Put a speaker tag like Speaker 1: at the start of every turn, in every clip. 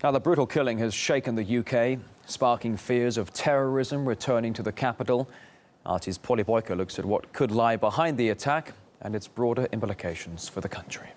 Speaker 1: Now, the brutal killing has shaken the UK, sparking fears of terrorism returning to the capital. RT's Polly Boyko looks at what could lie behind the attack and its broader implications for the country.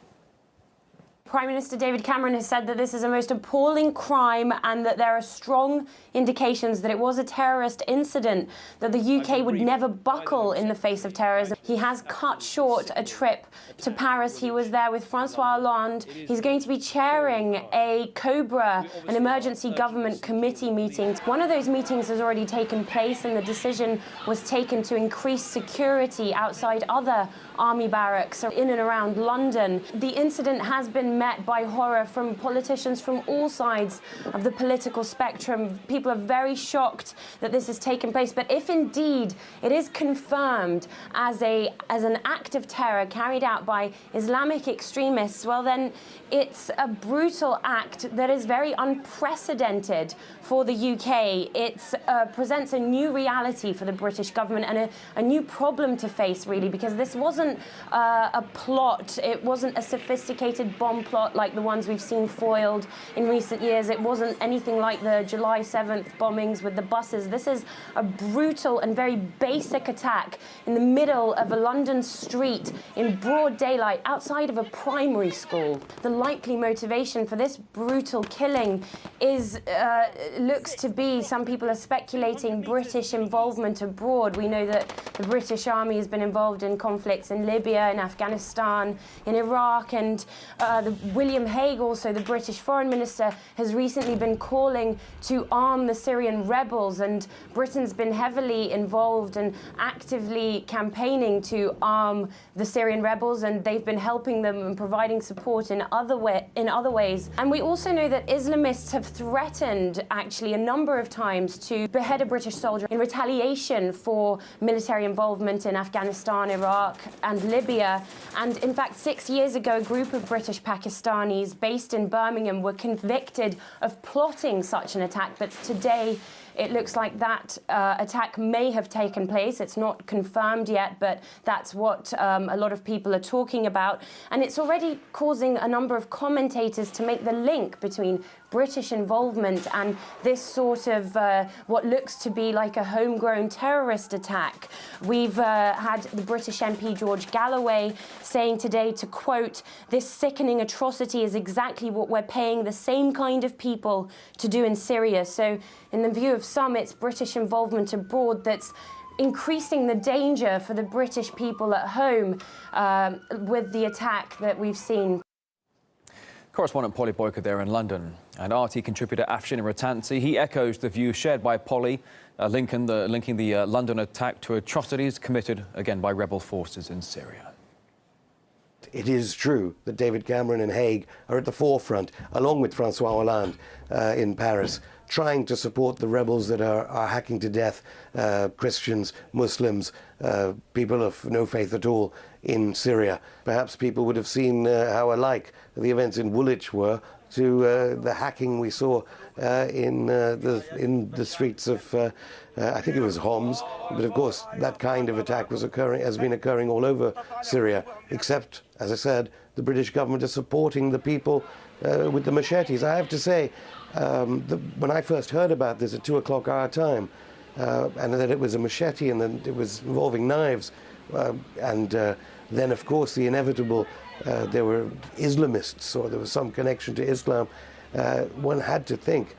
Speaker 2: Prime Minister David Cameron has said that this is a most appalling crime and that there are strong indications that it was a terrorist incident, that the UK would never buckle in the face of terrorism. He has cut short a trip to Paris. He was there with Francois Hollande. He's going to be chairing a COBRA, an emergency government committee meeting. One of those meetings has already taken place and the decision was taken to increase security outside other army barracks in and around London. The incident has been met by horror from politicians from all sides of the political spectrum. People are very shocked that this has taken place, but if indeed it is confirmed as an act of terror carried out by Islamic extremists, well then it's a brutal act that is very unprecedented for the UK. It presents a new reality for the British government and a new problem to face, really, because this wasn't a plot. It wasn't a sophisticated bomb plot like the ones we've seen foiled in recent years. It wasn't anything like the July 7th bombings with the buses. This is a brutal and very basic attack in the middle of a London street in broad daylight outside of a primary school. The likely motivation for this brutal killing looks to be, some people are speculating, British involvement abroad. We know that the British Army has been involved in conflicts in Libya, in Afghanistan, in Iraq, and William Hague, also the British Foreign Minister, has recently been calling to arm the Syrian rebels, and Britain's been heavily involved and actively campaigning to arm the Syrian rebels, and they've been helping them and providing support in other ways. And we also know that Islamists have threatened, actually, a number of times to behead a British soldier in retaliation for military involvement in Afghanistan, Iraq, and Libya. And in fact, 6 years ago, a group of British Pakistanis based in Birmingham were convicted of plotting such an attack, but today it looks like that attack may have taken place. It's not confirmed yet, but that's what a lot of people are talking about. And it's already causing a number of commentators to make the link between British involvement and this sort of what looks to be like a homegrown terrorist attack. We've had the British MP George Galloway saying today, to quote, "This sickening atrocity is exactly what we're paying the same kind of people to do in Syria." So in the view of some, it's British involvement abroad that's increasing the danger for the British people at home with the attack that we've seen.
Speaker 1: Correspondent Polly Boyko there in London. And RT contributor Afshin Ratansi, he echoes the view shared by Polly, linking the London attack to atrocities committed, again, by rebel forces in Syria.
Speaker 3: It is true that David Cameron and Hague are at the forefront, along with Francois Hollande in Paris, trying to support the rebels that are hacking to death Christians, Muslims, people of no faith at all in Syria. Perhaps people would have seen how alike the events in Woolwich were to the hacking we saw in the streets of, I think it was Homs. But of course, that kind of attack has been occurring all over Syria, except, as I said, the British government is supporting the people with the machetes. I have to say, when I first heard about this at 2 o'clock our time, and that it was a machete and that it was involving knives, and then, of course, the inevitable, there were Islamists, or there was some connection to Islam, one had to think,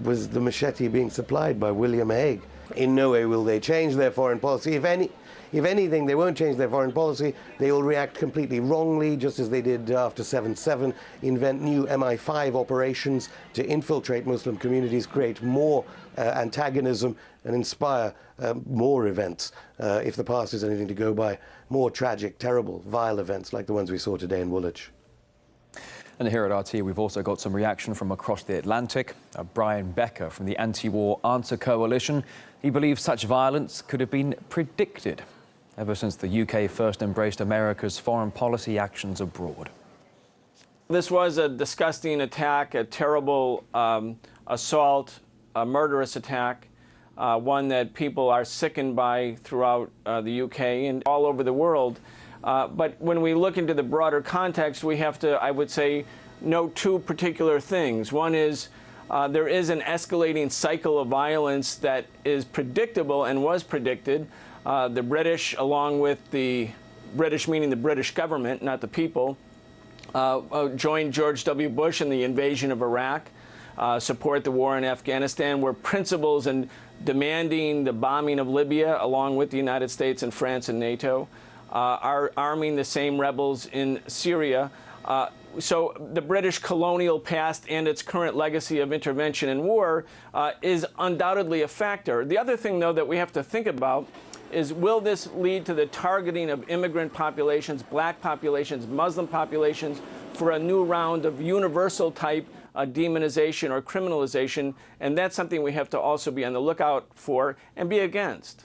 Speaker 3: was the machete being supplied by William Hague? In no way will they change their foreign policy. If anything, they won't change their foreign policy. They will react completely wrongly, just as they did after 7/7, invent new MI5 operations to infiltrate Muslim communities, create more antagonism, and inspire more events, if the past is anything to go by, more tragic, terrible, vile events like the ones we saw today in Woolwich.
Speaker 1: And here at RT, we've also got some reaction from across the Atlantic. Brian Becker from the Anti-War Answer Coalition. He believes such violence could have been predicted ever since the UK first embraced America's foreign policy actions abroad.
Speaker 4: This was a disgusting attack, a terrible assault, a murderous attack, one that people are sickened by throughout the UK and all over the world. But when we look into the broader context, we have to, I would say, note two particular things. One is there is an escalating cycle of violence that is predictable and was predicted. The British, along with the British meaning the British government, not the people, joined George W. Bush in the invasion of Iraq, support the war in Afghanistan, were principals in demanding the bombing of Libya, along with the United States and France and NATO, are arming the same rebels in Syria. So the British colonial past and its current legacy of intervention in war is undoubtedly a factor. The other thing, though, that we have to think about is, will this lead to the targeting of immigrant populations, black populations, Muslim populations, for a new round of universal type demonization or criminalization? And that's something we have to also be on the lookout for and be against.